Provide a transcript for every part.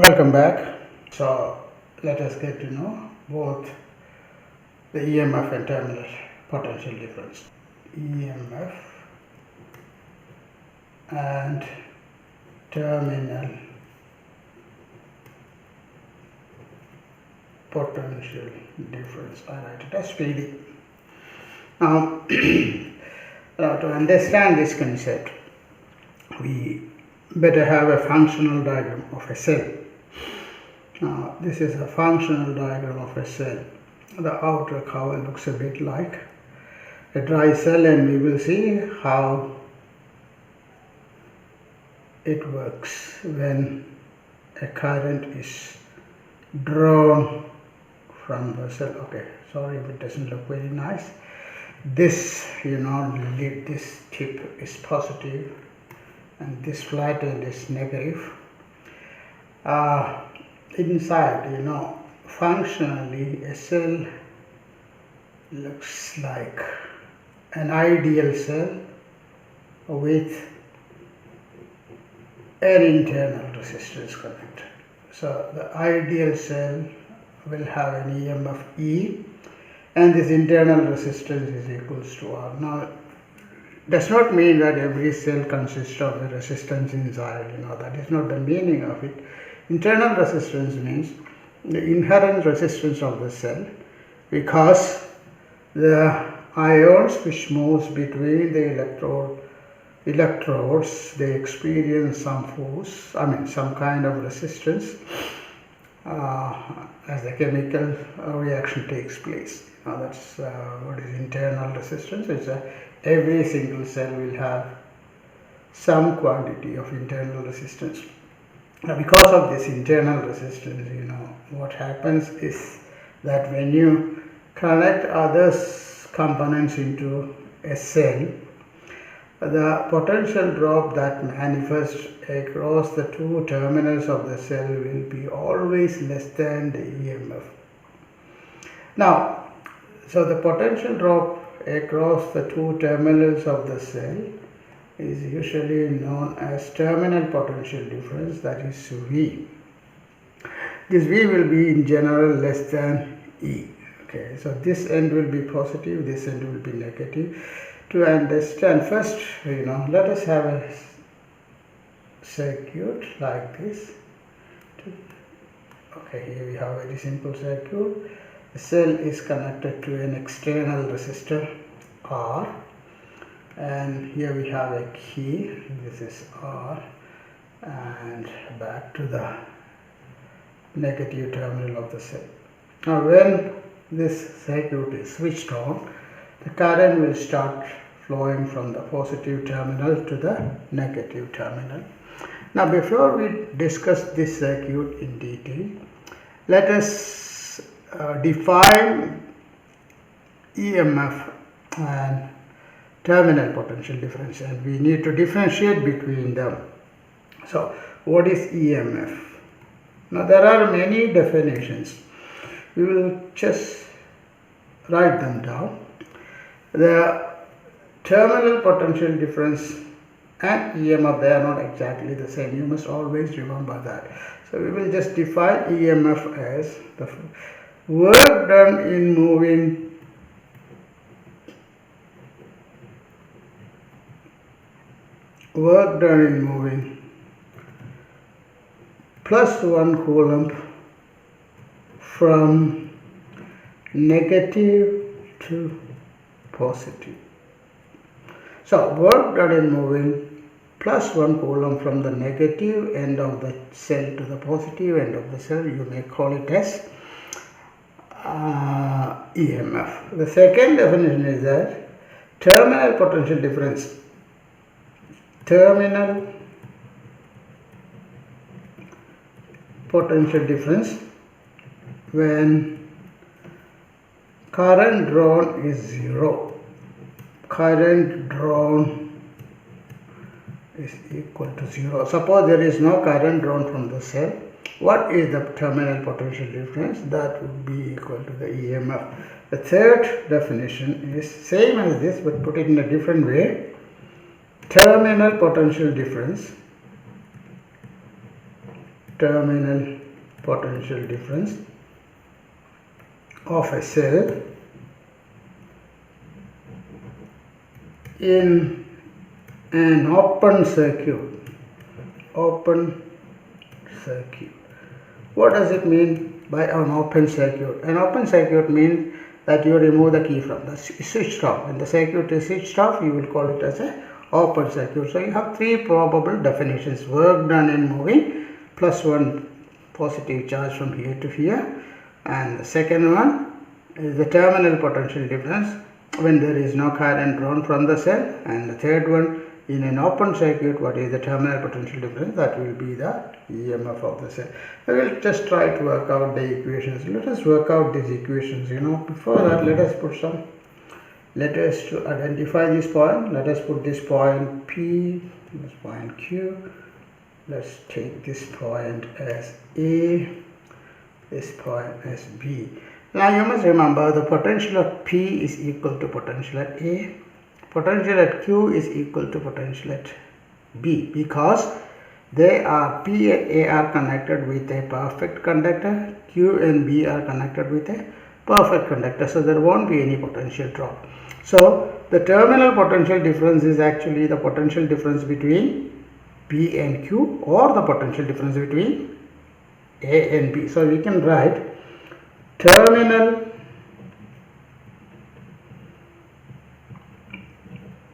Welcome back. So let us get to know both the EMF and terminal potential difference. EMF and terminal potential difference. I write it as PD. Now, to understand this concept, we better have a functional diagram of a cell. This is a functional diagram of a cell. The outer cover looks a bit like a dry cell, and we will see how it works when a current is drawn from the cell. Okay, sorry if it doesn't look very nice. This, this tip is positive and this flat end is negative. Inside, functionally a cell looks like an ideal cell with an internal resistance connected. So the ideal cell will have an EMF E, and this internal resistance is equals to R. Now, does not mean that every cell consists of a resistance inside, that is not the meaning of it. Internal resistance means the inherent resistance of the cell, because the ions which moves between the electrodes, they experience some force, some kind of resistance as the chemical reaction takes place. That's what is internal resistance. It's every single cell will have some quantity of internal resistance. Now, because of this internal resistance, what happens is that when you connect other components into a cell, the potential drop that manifests across the two terminals of the cell will be always less than the EMF. Now, so the potential drop across the two terminals of the cell is usually known as terminal potential difference, that is V. This V will be in general less than E. Okay, so this end will be positive, this end will be negative. To understand, first, let us have a circuit like this. Okay, here we have a very simple circuit. The cell is connected to an external resistor R, and here we have a key. This is R, and back to the negative terminal of the cell. Now, when this circuit is switched on, the current will start flowing from the positive terminal to the negative terminal. Now, before we discuss this circuit in detail, let us define EMF and terminal potential difference, and we need to differentiate between them. So, what is EMF? Now, there are many definitions. We will just write them down. The terminal potential difference and EMF, they are not exactly the same. You must always remember that. So we will just define EMF as the work done in moving plus 1 coulomb from negative to positive. So work done in moving plus 1 coulomb from the negative end of the cell to the positive end of the cell, you may call it as EMF. The second definition is that terminal potential difference. Terminal potential difference when current drawn is 0. Current drawn is equal to 0. Suppose there is no current drawn from the cell. What is the terminal potential difference? That would be equal to the EMF. The third definition is same as this, but put it in a different way. Terminal potential difference terminal potential difference of a cell in an open circuit. What does it mean by an open circuit? An open circuit means that you remove the key from the switched off. When the circuit is switched off, you will call it as an open circuit. So you have three probable definitions: work done in moving, plus one positive charge from here to here, and the second one is the terminal potential difference when there is no current drawn from the cell, and the third one, in an open circuit, what is the terminal potential difference? That will be the EMF of the cell. I will just try to work out the equations. Let us work out these equations. Before that, let us put some letters to identify this point. Let us put this point P, this point Q. Let's take this point as A, this point as B. Now you must remember the potential at P is equal to potential at A. Potential at Q is equal to potential at B, because they are P and A are connected with a perfect conductor, Q and B are connected with a perfect conductor, so there won't be any potential drop. So the terminal potential difference is actually the potential difference between P and Q, or the potential difference between A and B. So we can write terminal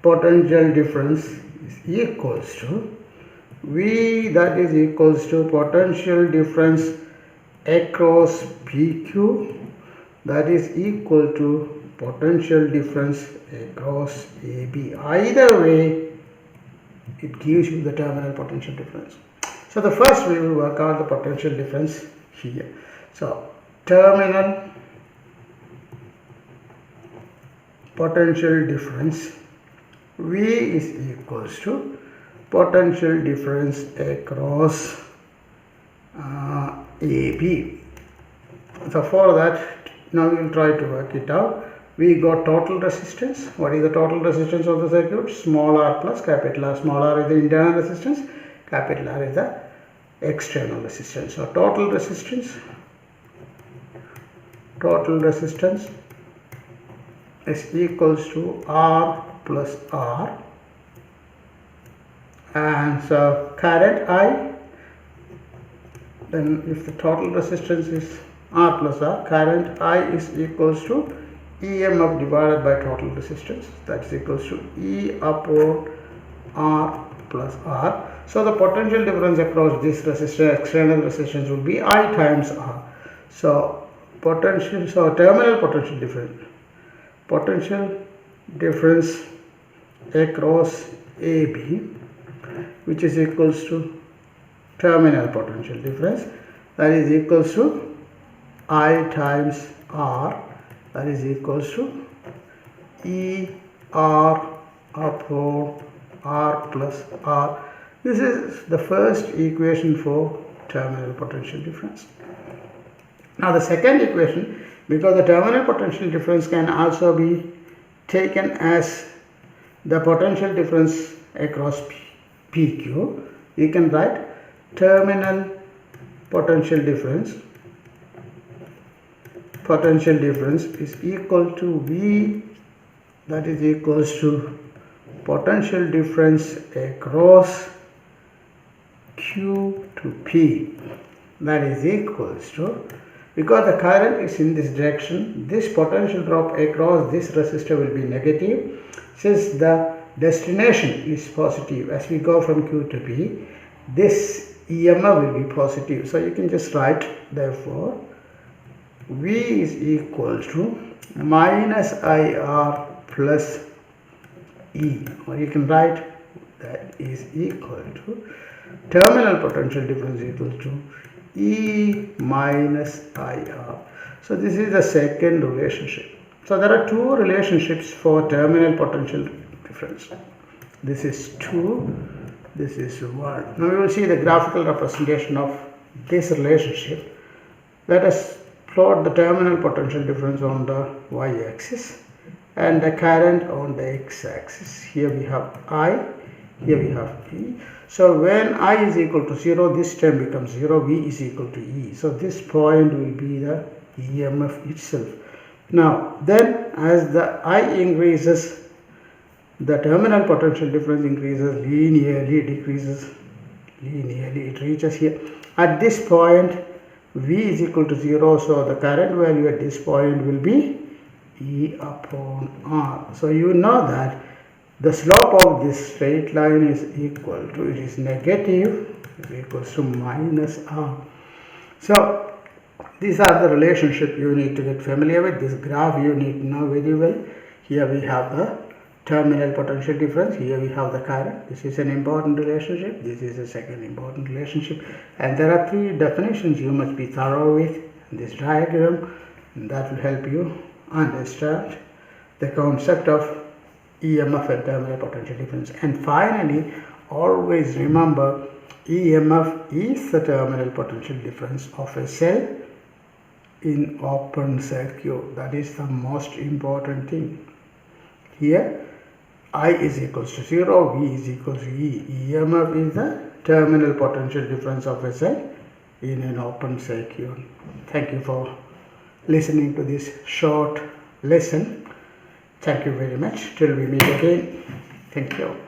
potential difference is equals to V, that is equals to potential difference across PQ, that is equal to potential difference across AB. Either way, it gives you the terminal potential difference. So the first we will work out the potential difference here. So terminal potential difference V is equals to potential difference across AB. So for that, now we will try to work it out. We got total resistance. What is the total resistance of the circuit? Small r plus capital R. Small r is the internal resistance, capital R is the external resistance. So total resistance is equals to R plus R, and so current I, then if the total resistance is R plus R, current I is equals to EMF divided by total resistance, that is equals to E upon R plus R. So the potential difference across this resistor, external resistance, will be I times R. So terminal potential difference across AB, which is equals to terminal potential difference, that is equals to I times R, that is equals to E R upon R plus R. This is the first equation for terminal potential difference. Now the second equation, because the terminal potential difference can also be taken as the potential difference across PQ, you can write terminal potential difference is equal to V, that is equals to potential difference across Q to P, that is equals to, because the current is in this direction, this potential drop across this resistor will be negative. Since the destination is positive, as we go from Q to P, this EMF will be positive. So you can just write, therefore, V is equal to minus IR plus E, or you can write that is equal to terminal potential difference equal to E minus IR. So this is the second relationship. So there are two relationships for terminal potential difference. This is 2, this is 1. Now we will see the graphical representation of this relationship. Let us plot the terminal potential difference on the y-axis and the current on the x-axis. Here we have I, Here we have E. So when I is equal to 0, this term becomes 0, V is equal to E. So this point will be the EMF itself. Now then, as the I increases, the terminal potential difference increases linearly, decreases linearly. It reaches here. At this point, V is equal to 0, so the current value at this point will be E upon R. So you know that the slope of this straight line is equal to, it is negative, is equals to minus R. So these are the relationship you need to get familiar with. This graph you need to know very well. Here we have the terminal potential difference, here we have the current. This is an important relationship, this is a second important relationship, and there are three definitions you must be thorough with in this diagram, and that will help you understand the concept of EMF and terminal potential difference. And finally, always remember, EMF is the terminal potential difference of a cell in open circuit. That is the most important thing. Here I is equals to 0, V is equals to E. EMF is the terminal potential difference of a cell in an open circuit. Thank you for listening to this short lesson. Thank you very much. Till we meet again. Thank you.